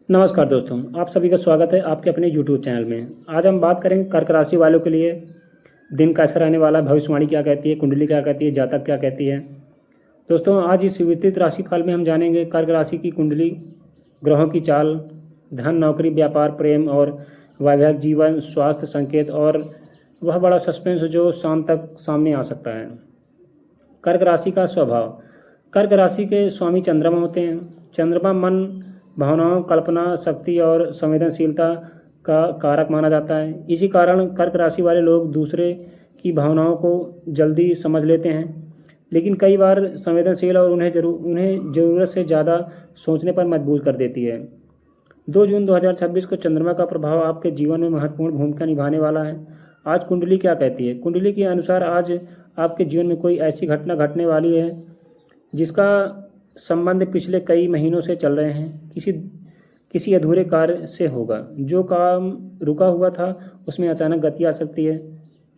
नमस्कार दोस्तों, आप सभी का स्वागत है आपके अपने यूट्यूब चैनल में। आज हम बात करेंगे कर्क राशि वालों के लिए दिन कैसा रहने वाला है, भविष्यवाणी क्या कहती है, कुंडली क्या कहती है, जातक क्या कहती है। दोस्तों, आज इस विस्तृत राशिफल में हम जानेंगे कर्क राशि की कुंडली, ग्रहों की चाल, धन, नौकरी, व्यापार, प्रेम और वैवाहिक जीवन, स्वास्थ्य संकेत और वह बड़ा सस्पेंस जो शाम तक सामने आ सकता है। कर्क राशि का स्वभाव। कर्क राशि के स्वामी चंद्रमा होते हैं। चंद्रमा मन, भावनाओं, कल्पना शक्ति और संवेदनशीलता का कारक माना जाता है। इसी कारण कर्क राशि वाले लोग दूसरे की भावनाओं को जल्दी समझ लेते हैं, लेकिन कई बार संवेदनशील और उन्हें ज़रूरत से ज़्यादा सोचने पर मजबूर कर देती है। 2 जून 2026 को चंद्रमा का प्रभाव आपके जीवन में महत्वपूर्ण भूमिका निभाने वाला है। आज कुंडली क्या कहती है? कुंडली के अनुसार आज आपके जीवन में कोई ऐसी घटना घटने वाली है जिसका संबंध पिछले कई महीनों से चल रहे हैं। किसी अधूरे कार्य से होगा। जो काम रुका हुआ था उसमें अचानक गति आ सकती है।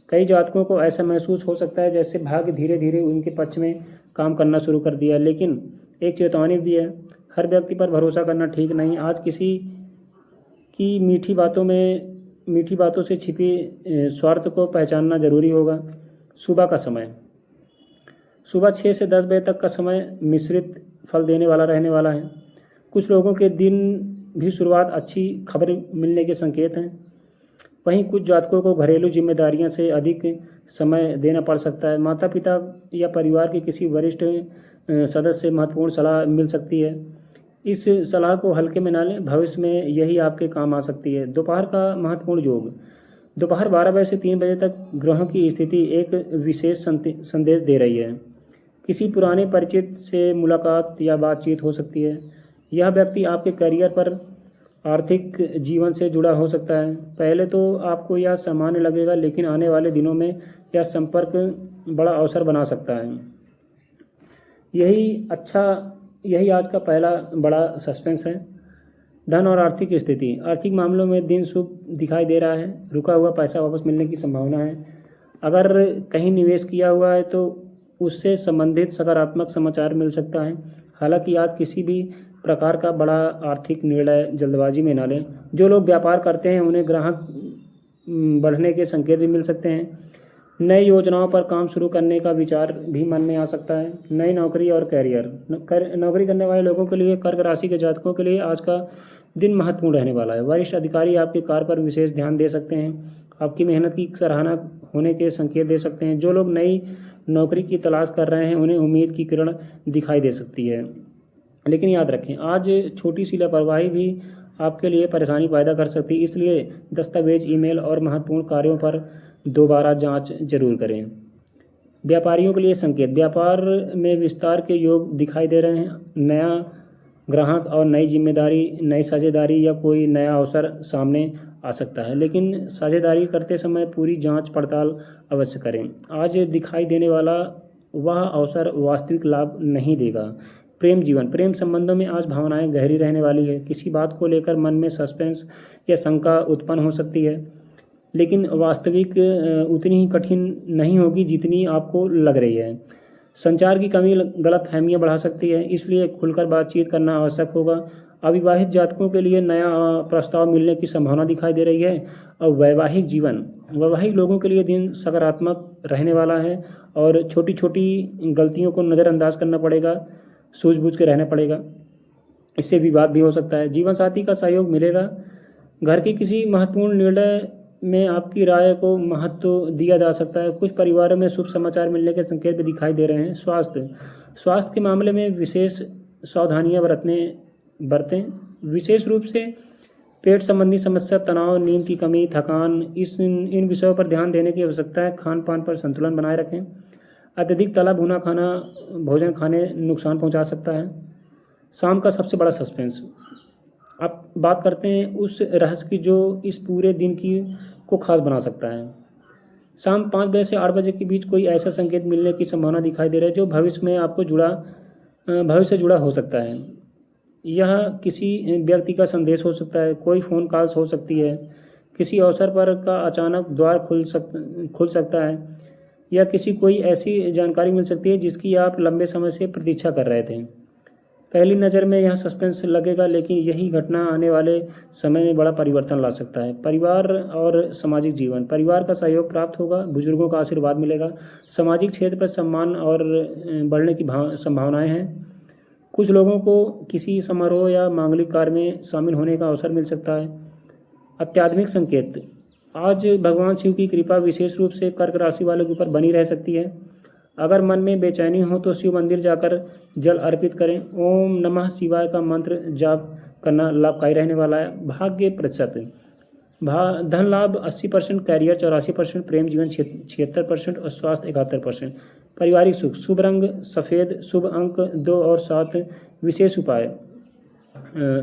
कई जातकों को ऐसा महसूस हो सकता है जैसे भाग्य धीरे धीरे उनके पक्ष में काम करना शुरू कर दिया, लेकिन एक चेतावनी भी है। हर व्यक्ति पर भरोसा करना ठीक नहीं। आज किसी की मीठी बातों से छिपी स्वार्थ को पहचानना जरूरी होगा। सुबह का समय। सुबह 6 से 10 बजे तक का समय मिश्रित फल देने वाला रहने वाला है। कुछ लोगों के दिन भी शुरुआत अच्छी खबर मिलने के संकेत हैं। वहीं कुछ जातकों को घरेलू जिम्मेदारियों से अधिक समय देना पड़ सकता है। माता पिता या परिवार के किसी वरिष्ठ सदस्य से महत्वपूर्ण सलाह मिल सकती है। इस सलाह को हल्के में ना लें, भविष्य में यही आपके काम आ सकती है। दोपहर का महत्वपूर्ण योग। दोपहर 12 बजे से 3 बजे तक ग्रहों की स्थिति एक विशेष संदेश दे रही है। किसी पुराने परिचित से मुलाकात या बातचीत हो सकती है। यह व्यक्ति आपके करियर पर, आर्थिक जीवन से जुड़ा हो सकता है। पहले तो आपको यह सामान्य लगेगा, लेकिन आने वाले दिनों में यह संपर्क बड़ा अवसर बना सकता है। यही आज का पहला बड़ा सस्पेंस है। धन और आर्थिक स्थिति। आर्थिक मामलों में दिन शुभ दिखाई दे रहा है। रुका हुआ पैसा वापस मिलने की संभावना है। अगर कहीं निवेश किया हुआ है तो उससे संबंधित सकारात्मक समाचार मिल सकता है। हालांकि आज किसी भी प्रकार का बड़ा आर्थिक निर्णय जल्दबाजी में न लें। जो लोग व्यापार करते हैं उन्हें ग्राहक बढ़ने के संकेत भी मिल सकते हैं। नई योजनाओं पर काम शुरू करने का विचार भी मन में आ सकता है। नई नौकरी और कैरियर। नौकरी करने वाले लोगों के लिए, कर्क राशि के जातकों के लिए आज का दिन महत्वपूर्ण रहने वाला है। वरिष्ठ अधिकारी आपके कार्य पर विशेष ध्यान दे सकते हैं। आपकी मेहनत की सराहना होने के संकेत दे सकते हैं। जो लोग नई नौकरी की तलाश कर रहे हैं उन्हें उम्मीद की किरण दिखाई दे सकती है। लेकिन याद रखें, आज छोटी सी लापरवाही भी आपके लिए परेशानी पैदा कर सकती है, इसलिए दस्तावेज, ईमेल और महत्वपूर्ण कार्यों पर दोबारा जांच जरूर करें। व्यापारियों के लिए संकेत। व्यापार में विस्तार के योग दिखाई दे रहे हैं। नया ग्राहक और नई जिम्मेदारी, नई साझेदारी या कोई नया अवसर सामने आ सकता है, लेकिन साझेदारी करते समय पूरी जांच पड़ताल अवश्य करें। आज दिखाई देने वाला वह अवसर वास्तविक लाभ नहीं देगा। प्रेम जीवन। प्रेम संबंधों में आज भावनाएं गहरी रहने वाली है। किसी बात को लेकर मन में सस्पेंस या शंका उत्पन्न हो सकती है, लेकिन वास्तविक उतनी ही कठिन नहीं होगी जितनी आपको लग रही है। संचार की कमी गलतफहमियां बढ़ा सकती है, इसलिए खुलकर बातचीत करना आवश्यक होगा। अविवाहित जातकों के लिए नया प्रस्ताव मिलने की संभावना दिखाई दे रही है। और वैवाहिक जीवन। वैवाहिक लोगों के लिए दिन सकारात्मक रहने वाला है और छोटी छोटी गलतियों को नज़रअंदाज करना पड़ेगा, सूझबूझ के रहना पड़ेगा। इससे विवाद भी हो सकता है। जीवन साथी का सहयोग मिलेगा। घर के किसी महत्वपूर्ण निर्णय में आपकी राय को महत्व दिया जा सकता है। कुछ परिवारों में शुभ समाचार मिलने के संकेत भी दिखाई दे रहे हैं। स्वास्थ्य के मामले में विशेष सावधानियां बरतें। विशेष रूप से पेट संबंधी समस्या, तनाव, नींद की कमी, थकान, इन विषयों पर ध्यान देने की आवश्यकता है। खान पान पर संतुलन बनाए रखें। अत्यधिक तला भुना भोजन खाने नुकसान पहुंचा सकता है। शाम का सबसे बड़ा सस्पेंस। अब बात करते हैं उस रहस्य की जो इस पूरे दिन को खास बना सकता है। शाम 5 बजे से 8 बजे के बीच कोई ऐसा संकेत मिलने की संभावना दिखाई दे रहा है जो भविष्य से जुड़ा हो सकता है। यह किसी व्यक्ति का संदेश हो सकता है, कोई फ़ोन कॉल्स हो सकती है, किसी अवसर पर का अचानक द्वार खुल सकता है, या कोई ऐसी जानकारी मिल सकती है जिसकी आप लंबे समय से प्रतीक्षा कर रहे थे। पहली नज़र में यह सस्पेंस लगेगा, लेकिन यही घटना आने वाले समय में बड़ा परिवर्तन ला सकता है। परिवार और सामाजिक जीवन, परिवार का सहयोग प्राप्त होगा, बुजुर्गों का आशीर्वाद मिलेगा, सामाजिक क्षेत्र पर सम्मान और बढ़ने की संभावनाएं हैं। कुछ लोगों को किसी समारोह या मांगलिक कार्य में शामिल होने का अवसर मिल सकता है। अत्याधुनिक संकेत, आज भगवान शिव की कृपा विशेष रूप से कर्क राशि वालों के ऊपर बनी रह सकती है। अगर मन में बेचैनी हो तो शिव मंदिर जाकर जल अर्पित करें। ओम नमः शिवाय का मंत्र जाप करना लाभकारी रहने वाला है। भाग्य प्रतिशत, धन लाभ 80%, कैरियर 84%, प्रेम जीवन 76% और स्वास्थ्य 71%। पारिवारिक सुख, शुभ रंग सफ़ेद, शुभ अंक 2 और 7। विशेष उपाय,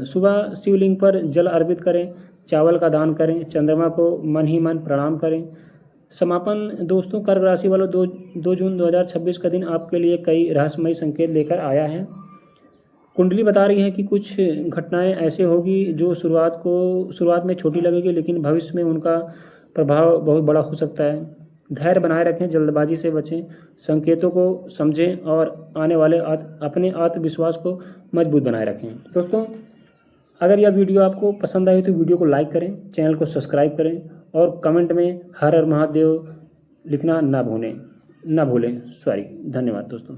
सुबह शिवलिंग पर जल अर्पित करें, चावल का दान करें, चंद्रमा को मन ही मन प्रणाम करें। समापन दोस्तों, कर्क राशि वालों 2 जून 2026 का दिन आपके लिए कई रहस्यमयी संकेत लेकर आया है। कुंडली बता रही है कि कुछ घटनाएं ऐसे होगी जो शुरुआत में छोटी लगेगी, लेकिन भविष्य में उनका प्रभाव बहुत बड़ा हो सकता है। धैर्य बनाए रखें, जल्दबाजी से बचें, संकेतों को समझें और आने वाले अपने आत्मविश्वास को मजबूत बनाए रखें। दोस्तों, अगर यह वीडियो आपको पसंद आई तो वीडियो को लाइक करें, चैनल को सब्सक्राइब करें और कमेंट में हर हर महादेव लिखना ना भूलें। धन्यवाद दोस्तों।